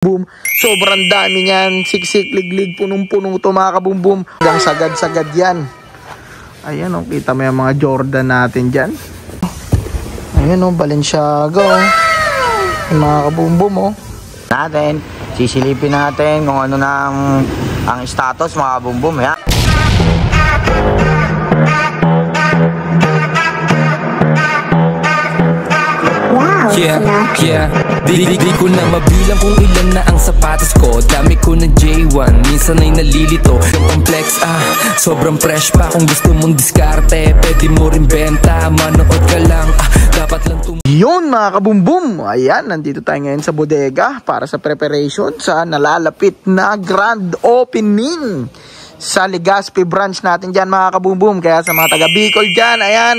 Boom. Sobrang dami niyan. Siksik, liglig, punong-puno to mga kabumbum. Hanggang sagad-sagad yan. Ayan o, kita mo yung mga Jordan natin dyan. Ayan o, Balenciaga o. Yung mga kabumbum o. Natin, sisilipin natin kung ano na ang status mga kabumbum. Ya. Yeah. Di ko na mabilang kung ilan na ang sapatos ko. Dami ko na J1, minsan ay nalilito. Yung complex, sobrang fresh pa. Kung gusto mong diskarte, pwede mo rin benta. Manood ka lang, dapat lang Yun mga kabumbum. Ayan, nandito tayo ngayon sa bodega para sa preparation sa nalalapit na grand opening sa Legazpi branch natin dyan mga kabumbum. Kaya sa mga taga Bicol dyan, ayan,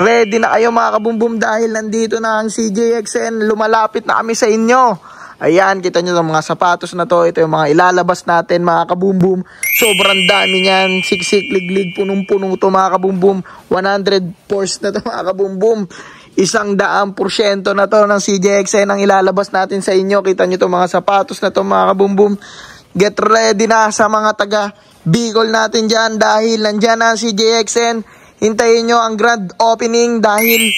ready na kayo mga kabumbum dahil nandito na ang CJXN. Lumalapit na kami sa inyo. Ayan, kita nyo yung mga sapatos na to. Ito yung mga ilalabas natin mga kabumbum. Sobrang dami niyan. Siksik, liglig, punong-puno to mga kabumbum. 100 pores na to mga kabumbum. 100% na to ng CJXN ang ilalabas natin sa inyo. Kita nyo to mga sapatos na to mga kabumbum. Get ready na sa mga taga Bicol natin dyan dahil nandyan na si JXN. Hintayin nyo ang grand opening dahil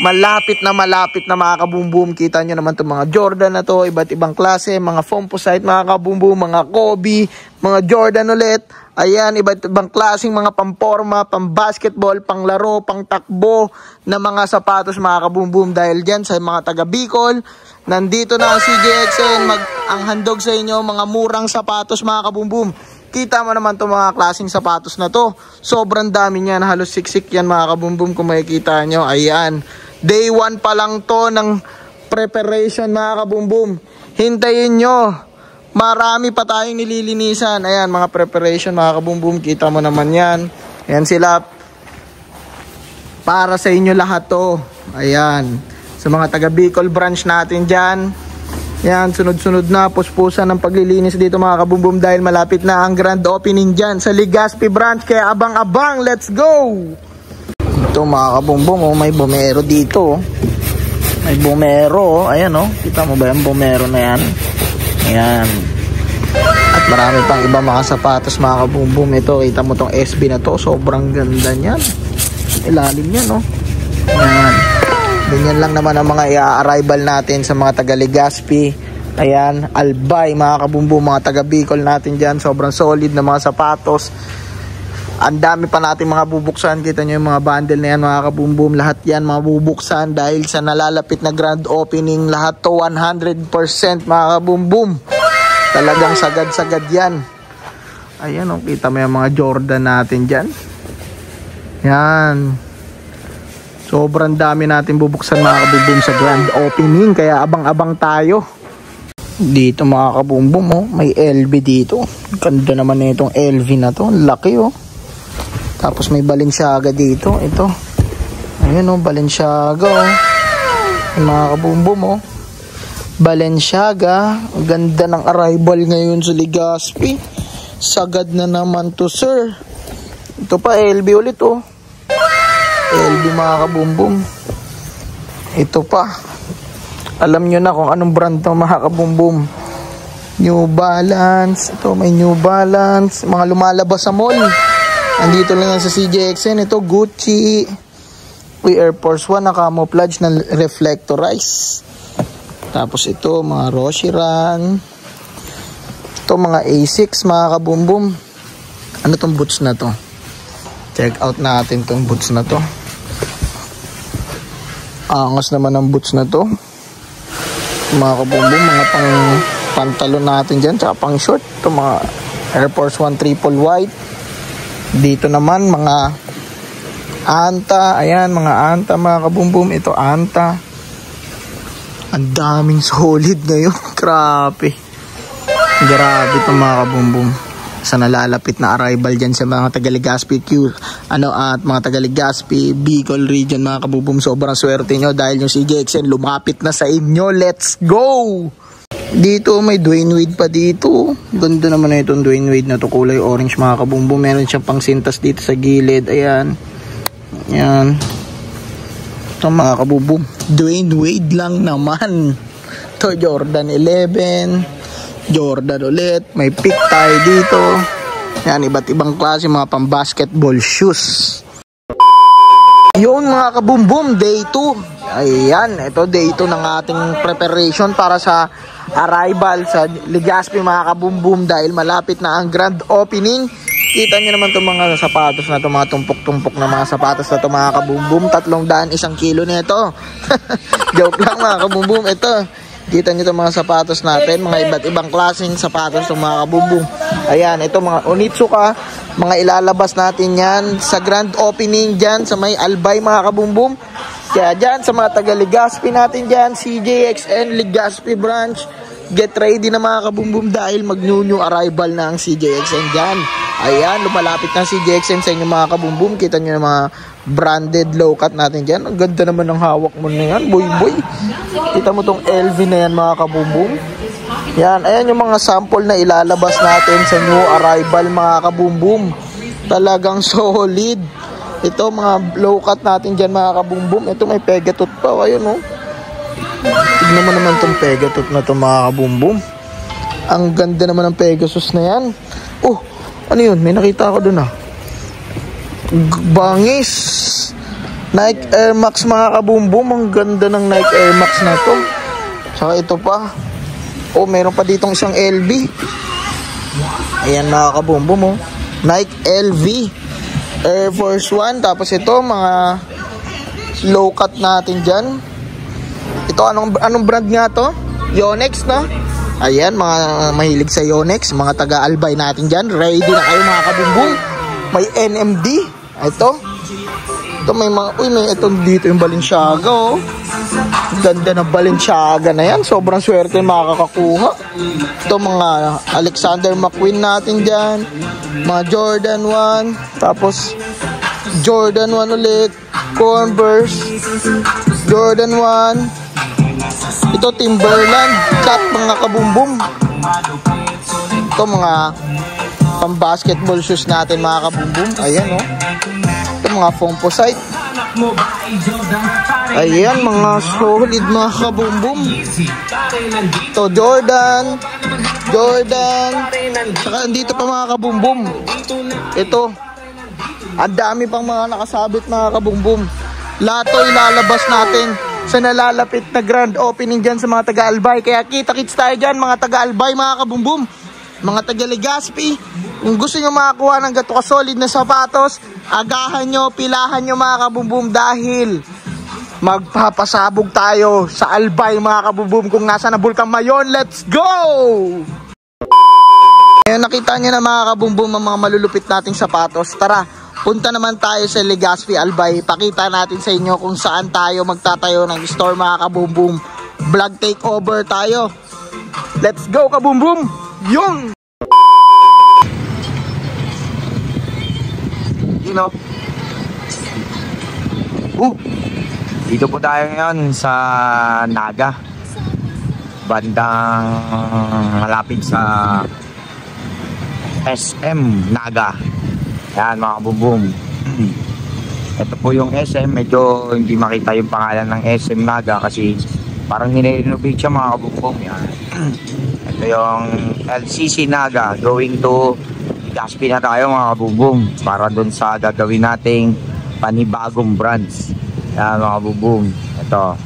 malapit na mga kabumbum. Kita nyo naman itong mga Jordan na to, iba't ibang klase, mga Fomposite mga kabumbum, mga Kobe, mga Jordan ulit. Ayan, iba't ibang klaseng mga pamporma, pambasketball, panglaro, pangtakbo na mga sapatos mga kabumbum. Dahil dyan sa mga taga Bicol, nandito na si JXN ang handog sa inyo, mga murang sapatos mga kabumbum. Kita mo naman itong mga klaseng sapatos na to. Sobrang dami niyan. Halos siksik yan mga kabumbum kung makikita nyo. Ayan. Day 1 pa lang to ng preparation mga kabumbum. Hintayin nyo. Marami pa tayong nililinisan. Ayan mga preparation mga kabumbum. Kita mo naman yan. Ayan sila. Para sa inyo lahat to. Ayan. Sa mga taga Bicol branch natin dyan. Yan, sunod-sunod na puspusan ng paglilinis dito mga kabumbum dahil malapit na ang grand opening dyan sa Legazpi branch. Kaya abang-abang, let's go! Ito mga kabumbum, may bumero dito. May bumero, ayan o. Kita mo ba yung bumero na yan? Ayan. At marami pang iba mga sapatos mga kabumbum. Ito, kita mo tong SB na to. Sobrang ganda niyan. Ilalim yan o. Ayan. Ganyan lang naman ang mga i-arrival natin sa mga taga Legazpi. Ayan, Albay, mga kabumbum, mga taga Bicol natin dyan. Sobrang solid na mga sapatos. Ang dami pa natin mga bubuksan. Kita nyo yung mga bundle na yan mga kabumbum. Lahat yan mga bubuksan dahil sa nalalapit na grand opening. Lahat to 100% mga kabumbum. Talagang sagad-sagad yan. Ayan, kita mo yung mga Jordan natin dyan. Yan. Sobrang dami natin bubuksan mga kabumbum sa grand opening. Kaya abang-abang tayo. Dito mga kabumbum, may LV dito. Ganda naman na itong LV na to. Laki oh. Tapos may Balenciaga dito. Ito. Ayan oh, Balenciaga oh. Mga kabumbum oh. Balenciaga. Ganda ng arrival ngayon sa Legazpi. Sagad na naman to sir. Ito pa LV ulit oh. LV mga kabumbum. Ito pa. Alam nyo na kung anong brand to mga kabumbum. New Balance. Ito may New Balance. Mga lumalabas sa mall. Andito lang yan sa CJXN. Ito Gucci. Air Force 1 na camouflage na reflectorize. Tapos ito mga Roshiran. Ito mga A6 mga kabumbum. Ano tong boots na to? Check out natin tong boots na to. Angas naman ang boots na to. Mga kabumbum, mga pang pantalon natin dyan, tsaka pang short. Ito mga Air Force 1 triple white. Dito naman mga Anta. Ayan, mga Anta mga kabumbum. Ito Anta. Ang daming solid ngayon. Grabe. Grabe itong mga kabumbum. Sa nalalapit na arrival dyan sa mga taga Legazpi at mga taga Legazpi Bicol region mga kabumbum. Sobrang swerte nyo dahil yung CJXN lumapit na sa inyo. Let's go! Dito may Dwayne Wade pa dito. Ganda naman na itong Dwayne Wade na to, kulay orange mga kabumbum. Meron siyang pang sintas dito sa gilid. Ayan. Ayan. Ito mga kabumbum, Dwayne Wade lang naman. To Jordan 11. Jordan ulit. May pick tayo dito. Yan, iba't ibang klase mga pang-basketball shoes. Yun mga kabumbum, day 2. Ayan, ito day 2 ng ating preparation para sa arrival sa Legazpi mga kabumbum dahil malapit na ang grand opening. Kita nyo naman itong mga sapatos na ito, mga tumpok-tumpok na mga sapatos na ito mga kabumbum. 300 1 kilo na ito. Joke lang mga kabumbum. Ito, kita nyo itong mga sapatos natin, mga iba't ibang klaseng sapatos itong mga kabumbum. Ayan, ito mga Onitsuka. Mga ilalabas natin yan sa grand opening dyan sa may Albay mga kabumbum. Kaya dyan sa mga taga Legazpi natin dyan, CJXN Legazpi branch, get ready na mga kabumbum dahil mag-new arrival na ang CJXN dyan. Ayan, lumalapit na CJXN sa inyo mga kabumbum. Kita nyo na mga branded low cut natin dyan. Ang ganda naman ng hawak mo na yan, boy boy. Kita mo tong LV na yan mga kabumbum. Yan, ayan yung mga sample na ilalabas natin sa new arrival mga kabumbum. Talagang solid. Ito mga low cut natin dyan mga kabumbum. Ito may pegatut pa, ayun oh. Tignan mo naman tong pegatut na to mga kabumbum. Ang ganda naman ng Pegasus na yan. Oh, ano yun? May nakita ako dun ah. Bangis. Nike Air Max mga kabumbum. Ang ganda ng Nike Air Max na to. Saka ito pa. Oh, meron pa ditong isang LV. Ayan mga kabumbum oh. Nike LV Air Force 1. Tapos ito mga low cut natin dyan. Ito anong brand nga to? Yonex no? Ayan mga mahilig sa Yonex, mga taga Albay natin dyan. Ready na kayo mga kabumbum. May NMD. Ito may mga, may ito dito yung Balenciaga oh. Ganda ng Balenciaga na yan. Sobrang swerte yung makakakuha. Ito mga Alexander McQueen natin dyan. Mga Jordan 1. Tapos Jordan 1 ulit. Converse. Jordan 1. Ito Timberland Cap mga kabumbum. Ito mga pang basketball shoes natin mga kabumbum. Ayan oh. Ito mga Fomposite. Ayan mga solid mga kabumbum. Ito Jordan. Saka dito pa mga kabumbum. Ito ang dami pang mga nakasabit mga kabumbum. Lahat to ilalabas natin sa nalalapit na grand opening dyan sa mga taga-Albay. Kaya kita-kits tayo dyan mga taga-Albay mga kabumbum. Mga taga-Legazpi. Kung gusto nyo makakuha ng gato ka-solid na sapatos, agahan nyo, pilahan nyo mga kabumbum dahil magpapasabog tayo sa Albay mga kabumbum kung nasa na Bulkang Mayon. Let's go! Ngayon nakita nyo na mga kabumbum ang mga malulupit nating sapatos. Tara, punta naman tayo sa Legazpi Albay. Pakita natin sa inyo kung saan tayo magtatayo ng store mga kabumbum. Vlog takeover tayo. Let's go kabumbum! Yung! You know. Dito po tayo ngayon sa Naga. Bandang malapit sa SM Naga. Yan mga kabumbum. Ito po yung SM. Medyo hindi makita yung pangalan ng SM Naga kasi parang nire-renovate siya mga kabumbum. Yan. Ito yung LCC Naga. Going to Legazpi na tayo mga kabumbum para dun sa gagawin nating panibagong branch. Yan mga kabumbum. Ito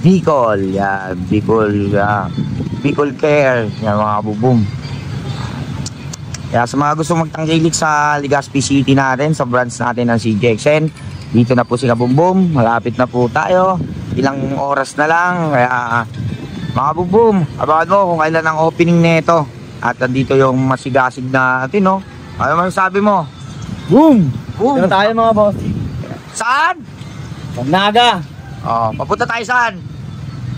Bicol. Yan Bicol Care. Yan mga kabumbum. Kaya sa mga gusto magtangkilik sa Legazpi City natin, sa branch natin ng CJXN, dito na po si kabumbum. Malapit na po tayo. Ilang oras na lang. Kaya mga kabumbum, abangan mo kung kailan ang opening nito. At nandito yung masigasig na natin, no? Ano man sabi mo? Boom! Dito tayo mga boss. Saan? Naga. Oh, papunta tayo saan?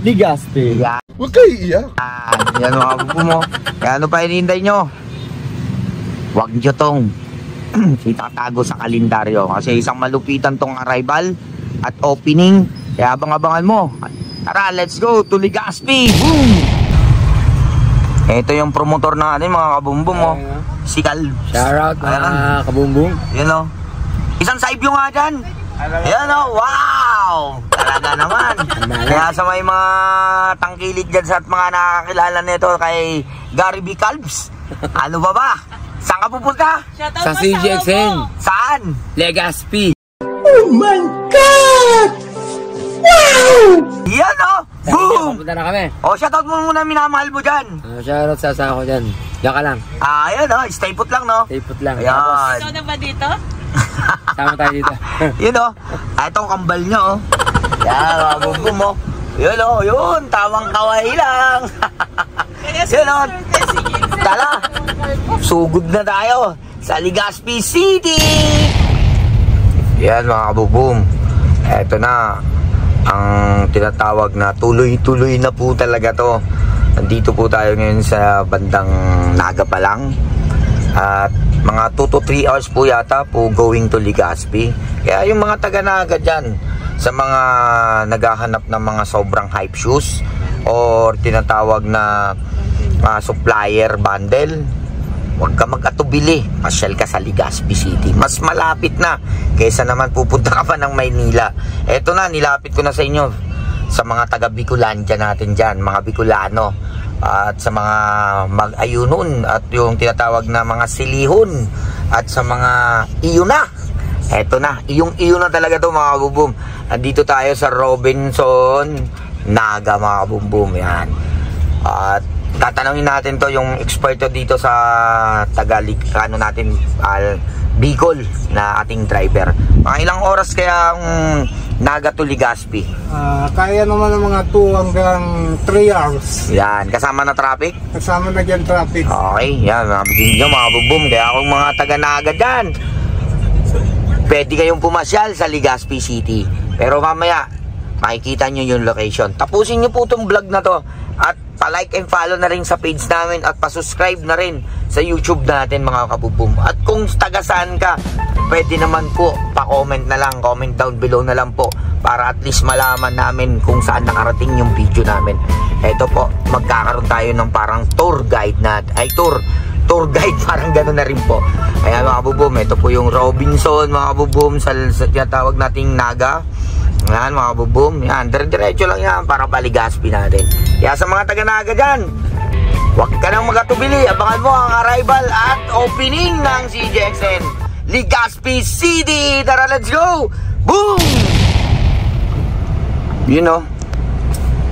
Legazpi. Yan. Huwag kayo iyak. Yan mga kabumbum mo. Kaya ano pa hinihintay nyo? Huwag nyo tong itatago sa kalendaryo. Kasi isang malupitan tong arrival at opening. Kaya abang-abangan mo. Tara, let's go to Legazpi! Boom! Ito yung promotor natin mga kabumbum mo. Si Cal. Shoutout mga kabumbum. Yan o. Isang side view nga dyan. Yan o, wow! Talaga naman. Kaya sa may mga tangkilik dyan sa at mga nakakilala nito kay Gary B. Calbs, ano ba? Saan ka pupunta? Sa CGXN. Saan? Legazpi. Oh my God! Wow! Yan o! Boom! Punta na kami. O, shoutout mo muna minamahal mo dyan. Shoutout sa asawa ko dyan. Diyan ka lang. Ayan o, stay put lang no? Stay put lang. Ayan. Ikaw na ba dito? Sama tayo dito. Yun o, itong kambal niya o. Yan, mga bumbum o. Yun o, yun, tawang kaway lang. Yun o, tala, sugod na tayo sa Legazpi City. Yan mga kabubum, eto na ang tinatawag na tuloy-tuloy na po talaga to. Nandito po tayo ngayon sa bandang Naga pa lang. At mga 2 to 3 hours po yata po going to Legazpi. Kaya yung mga taga-Naga dyan, sa mga naghahanap ng mga sobrang hype shoes or tinatawag na supplier bundle, huwag ka mag-atubili, pasyal ka sa Legazpi City. Mas malapit na kaysa naman pupunta ka pa ng Maynila. Eto na, nilapit ko na sa inyo sa mga taga Bicolandia natin dyan, mga Bicolano, at sa mga mag-ayunon at yung tinatawag na mga silihon, at sa mga iyuna. Eto na, iyong-iyo na talaga to mga kabubum. Nandito tayo sa Robinson Naga mga kabubum. Yan. At tatanungin natin to yung expert to dito sa Tagalog natin, Bicol na ating driver. Mga ilang oras kaya ang Naga to Legazpi? Kaya naman ng mga 2 hanggang 3 hours. Yan, kasama na traffic? Kasama na dyan traffic. Okay, yan, mabigyan nyo mga kabubum. Kaya kung mga taga-Naga dyan, pwede kayong pumasyal sa Legazpi City. Pero mamaya, makikita nyo yung location. Tapusin nyo po itong vlog na to. At pa-like and follow na rin sa page namin. At pa-subscribe na rin sa YouTube natin mga kabubum. At kung taga-saan ka, pwede naman po pa-comment na lang. Comment down below na lang po. Para at least malaman namin kung saan nakarating yung video namin. Eto po, magkakaroon tayo ng parang tour guide na, tour guide, parang gano'n na rin po. Ayan mga kabubum, ito po yung Robinson mga kabubum sa tinatawag nating Naga. Ayan mga kabubum, yan, dire-diretso lang yan para pa-Legazpi natin. Kaya sa mga taga-Naga dyan, huwag ka nang magatubili, abangan mo ang arrival at opening ng CGXN Legazpi City. Tara, let's go! Boom! You know,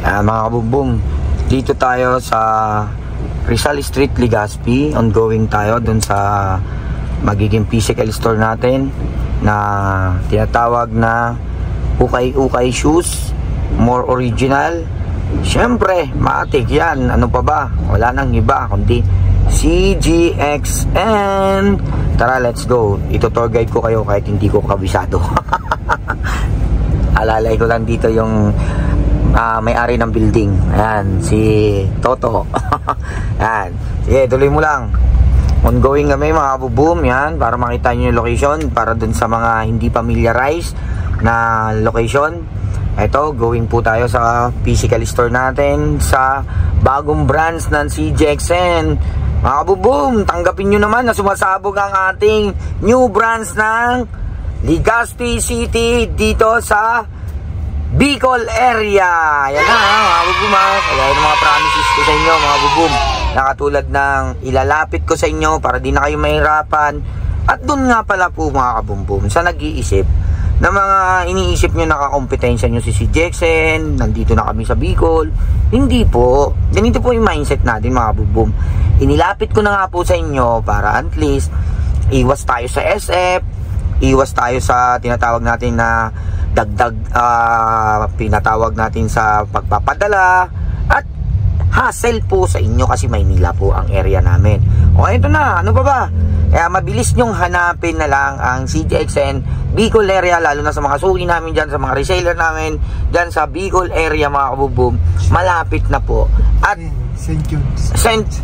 mga kabubum, dito tayo sa Rizal Street, Legazpi. Ongoing tayo dun sa magiging physical store natin na tinatawag na Ukay-Ukay Shoes, more original. Siyempre, matik yan. Ano pa ba? Wala nang iba kundi CGXN. Tara, let's go. Ito tour guide ko kayo kahit hindi ko kabisado. Alalay ko lang dito yung may-ari ng building. Ayan, si Toto. Ayan. Sige, tuloy mo lang. Ongoing kami mga kabubum. Yan, para makita nyo yung location. Para dun sa mga hindi familiarized na location. Ito, going po tayo sa physical store natin sa bagong branch ng CGXN. Mga kabubum, tanggapin nyo naman na sumasabog ang ating new branch ng Legazpi City dito sa Bicol area. Yan na mga kabubum. Kaya yung mga promises ko sa inyo mga kabubum, na katulad ng ilalapit ko sa inyo para di na kayo mahirapan. At dun nga pala po mga kabumbum, sa nag-iisip na mga iniisip nyo nakakompetensya nyo si CGXN, nandito na kami sa Bicol. Hindi po. Ganito po yung mindset natin mga kabumbum. Inilapit ko na nga po sa inyo para at least iwas tayo sa SF, iwas tayo sa tinatawag natin na dagdag pinatawag natin sa pagpapadala at hassle po sa inyo kasi Maynila po ang area namin. O ito na, ano pa ba? Kaya mabilis nyong hanapin na lang ang CGXN Bicol area, lalo na sa mga suki namin dyan, sa mga reseller namin dyan sa Bicol area mga kabubum. Malapit na po. At St. Jude's.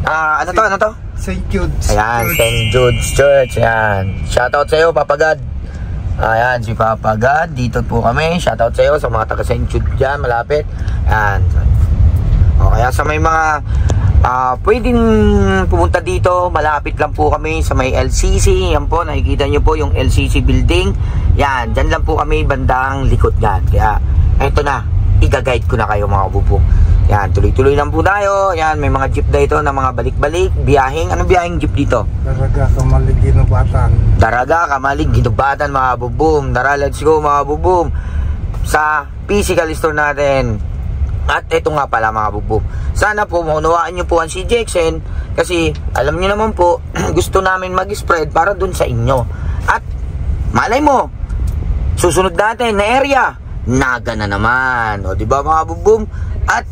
Ano to? St. Jude's. Ayan, St. Jude's Church. Ayan. Shoutout sa iyo, Papa God. Ayan, si Papa God. Dito po kami. Shoutout sa iyo sa mga taga St. Jude dyan, malapit. Ayan. O, kaya sa may mga pwedeng pumunta dito. Malapit lang po kami sa may LCC. Yan po, nakikita nyo po yung LCC building. Yan, dyan lang po kami bandang likod yan. Kaya eto na, i-guide ko na kayo mga kabubong. Yan, tuloy-tuloy lang po tayo. Yan, may mga jeep dito na mga balik-balik, biyaheng. Anong biyaheng jeep dito? Daraga, Kamalig, Ginubatan. Daraga, Kamalig, Ginubatan mga kabubong. Tara, let's go mga kabubong sa physical store natin. At ito nga pala mga kabubong, sana po maunawaan nyo po ang CJXN kasi alam nyo naman po gusto namin mag-spread para dun sa inyo. At malay mo, susunod natin na area, Naga na naman, o diba mga kabubong? At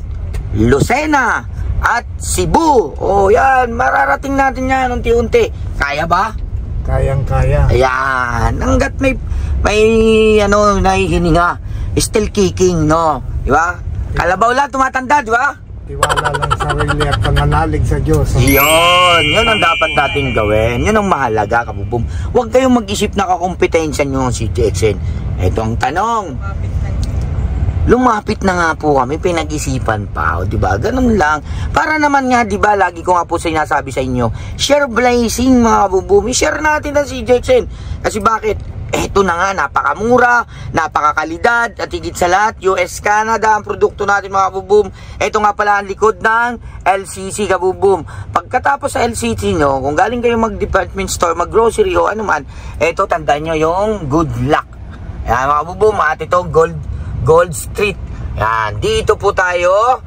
Lucena at Cebu. O yan, mararating natin yan unti-unti. Kaya ba? Kayang-kaya. Ayan, hanggat may nahihininga, still kicking, no? Diba? Kalabaw lang, tumatanda, diba? Tiwala lang sa sarili at pananalig sa Diyos. Yun ang dapat natin gawin. Yun ang mahalaga, kabubong. Huwag kayong mag-isip na kakompetensya nyo si CJXN. Ito ang tanong. Lumapit na nga po kami, pinag-isipan pa, o diba? Ganun lang. Para naman nga, diba, lagi ko nga po sinasabi sa inyo, share blazing mga kabubumi, share natin ang CJXN. Kasi bakit? Eto na nga, napakamura, napakakalidad, at higit sa lahat, US, Canada, ang produkto natin mga kabubum. Eto nga pala ang likod ng LCC kabubum. Pagkatapos sa LCC nyo, kung galing kayo mag-department store, mag-grocery o ano man, eto, tandaan nyo yung good luck. Yan mga kabubum, at ito, Gold Street. Yan, dito po tayo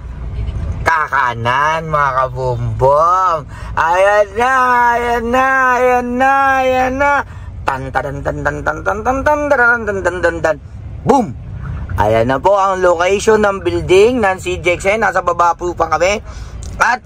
kakanan mga kabumbong. Ayan na, ayan na, ayan na, ayan na. Tan tan tan tan tan tan tan tan tan tan tan tan. Boom. Ayan na po ang location ng building ng CJXN. Nasa baba po pa kami. At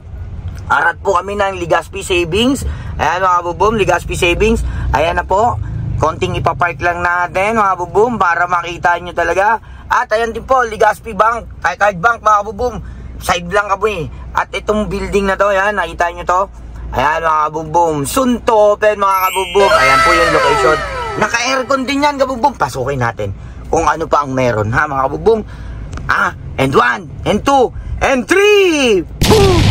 arat po kami ng Legazpi Savings. Ayan mga kabumbong, Legazpi Savings. Ayan na po. Konting ipapark lang natin mga kabumbong para makita nyo talaga. At ayan din po, Legazpi Bank, Card Bank mga kabubum, side lang kami. At itong building na to, yan, nakita nyo to? Ayan mga kabubum, soon to open mga kabubum. Ayan po yung location. Naka-aircon din yan kabubum. Pasukin natin kung ano pa ang meron ha mga kabubum. And 1, and 2, and 3. Boom!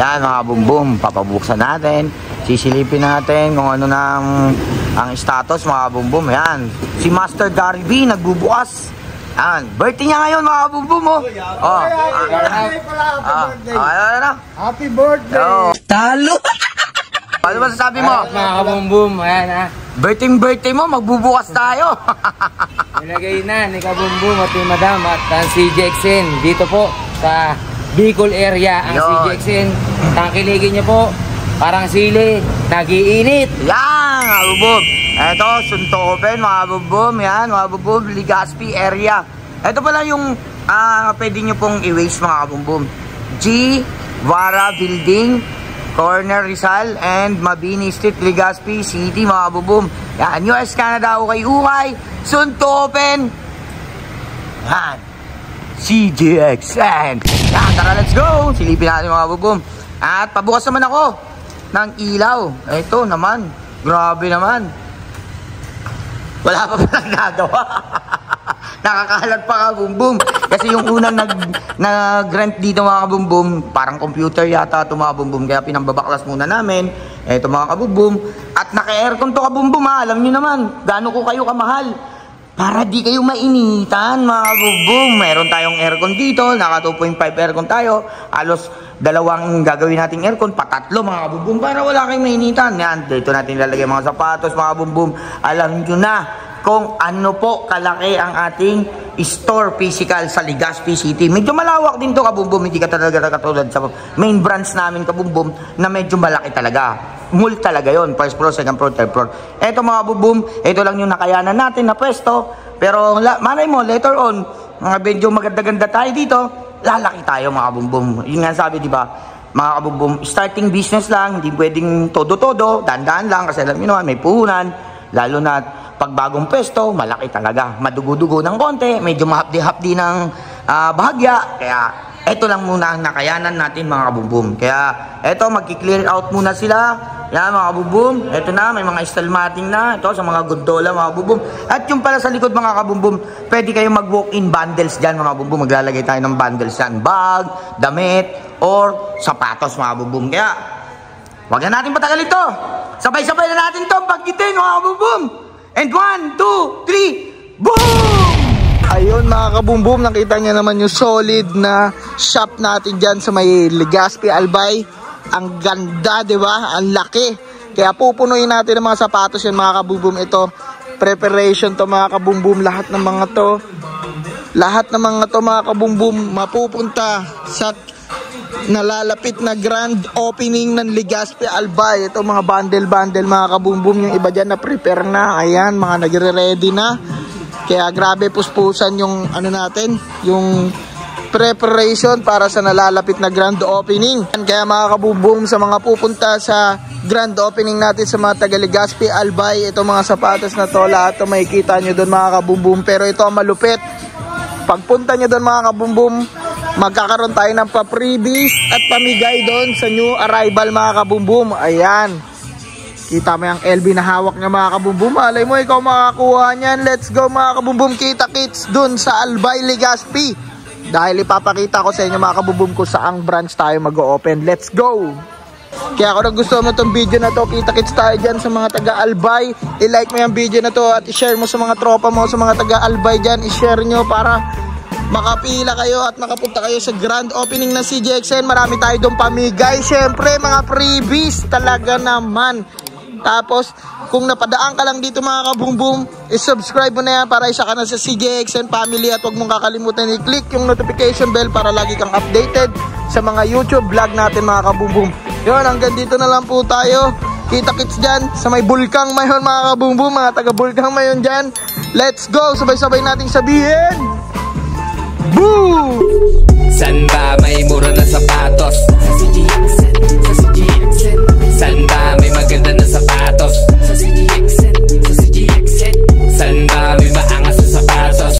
Yan mga kabubum, papabuksan natin. Sisilipin natin kung ano na ang status mga kabumbum. Yan, si Master Gary B nagbubukas. Yan, birthday niya ngayon mga kabumbum. Happy birthday! Talo! Ano ba sasabi mo? Mga kabumbum, ayan ha. Birthday mo, magbubukas tayo. Nilagay na ni kabumbum at ni madam at ang CJXN dito po sa Bicol area. Ang CJXN, tangkiligin niyo po. Parang sili, nagiinit. Yan, mga kabubum. Ito, sunto open, mga kabubum. Yan, mga kabubum, Legazpi area. Ito pala yung pwede nyo pong i-waste, mga kabubum. G. Vara Building, Corner Rizal, and Mabini Street, Legazpi City, mga kabubum. Yan, US, Canada, ukay-ukay. Sunto open. Yan. CJXN. Yan, tara, let's go. Silipin natin, mga kabubum. At pabukas naman ako ng ilaw. Ito naman, grabe naman. Wala pa palang nagawa. Nakakahalat pa kabumbum. Kasi yung unang nag-rent dito mga kabumbum, parang computer yata ito mga kabumbum. Kaya pinambabaklas muna namin. Ito mga kabumbum. At naka-aircon to kabumbum ha. Alam nyo naman, gaano ko kayo kamahal. Para di kayo mainitan mga kabumbum. Meron tayong aircon dito. Naka 2.5 aircon tayo. Halos dalawang gagawin nating aircon, patatlo mga kabumbum para wala kayong mainitan. Yan, dito natin lalagay mga sapatos mga kabumbum. Alam nyo na kung ano po kalaki ang ating store physical sa Legazpi City. Medyo malawak din to kabumbum, hindi ka talaga katulad sa main branch namin kabumbum na medyo malaki talaga. Mall talaga yon, first floor, second floor, third floor. Eto mga kabumbum, ito lang yung nakayanan natin na pwesto. Pero malay mo, later on, mga medyo maganda-ganda tayo dito, lalaki tayo mga kabumbum. Yun nga sabi, di ba? Mga kabumbum, starting business lang, hindi pwedeng todo-todo, dandaan lang kasi alam niyo naman, may puhunan, lalo na pag bagong pwesto, malaki talaga. Madugo-dugo ng konti, medyo mahapdi-hapdi ng bahagya. Kaya eto lang muna ang nakayanan natin mga kabumbum. Kaya eto, magki-clear out muna sila. Yan mga kabumbum, eto na, may mga stalmating na. Ito sa mga gondola mga kabumbum. At yung pala sa likod mga kabumbum, pwede kayo mag-walk-in bundles dyan mga kabumbum. Maglalagay tayo ng bundles dyan. Bag, damit, or sapatos mga kabumbum. Kaya wag na natin patagal ito. Sabay-sabay na natin ito banggitin mga kabumbum. And 1, 2, 3, boom! Ayun mga kabumbum, nakita niyo naman yung solid na shop natin dyan sa may Legazpi Albay. Ang ganda, di ba? Ang laki. Kaya pupunuin natin ng mga sapatos yan mga kabumbum. Ito, preparation to mga kabumbum. Lahat ng mga to mga kabumbum mapupunta sa nalalapit na grand opening ng Legazpi Albay. Ito mga bundle mga kabumbum. Yung iba dyan na prepare na. Ayan, mga nagre-ready na. Kaya grabe puspusan yung ano natin, yung preparation para sa nalalapit na grand opening. Kaya mga kabumbum, sa mga pupunta sa grand opening natin sa mga taga Legazpi Albay, ito mga sapatos na to, lahat to makikita nyo doon mga kabumbum. Pero ito ang malupit. Pagpunta nyo doon mga kabumbum, magkakaroon tayo ng pa-freebies at pamigay doon sa new arrival mga kabumbum. Ayan. Kita mo yung LB na hawak niya mga kabumbum. Alay mo, ikaw makakuha niyan. Let's go mga kabumbum. Kita-kits dun sa Albay Legazpi. Dahil ipapakita ko sa inyo mga kabumbum kung saang branch tayo mag-o-open. Let's go! Kaya kung nagustuhan mo itong video na to, kita-kits tayo dyan sa mga taga-Albay. I-like mo yung video na to at i-share mo sa mga tropa mo, sa mga taga-Albay dyan. I-share nyo para makapila kayo at makapunta kayo sa grand opening ng CJXN. Marami tayo doon pamigay. Siyempre, mga freebies talaga naman. Tapos, kung napadaan ka lang dito mga kabumbum, i-subscribe mo na yan para isa ka na sa CJXN family at huwag mong kakalimutan i-click yung notification bell para lagi kang updated sa mga YouTube vlog natin mga kabumbum. Yun, hanggang dito na lang po tayo. Kita-kits dyan sa may Bulkang Mayon mga kabumbum, mga taga-Bulkang Mayon dyan. Let's go! Sabay-sabay nating sabihin! Boom! San ba may mura na sapatos?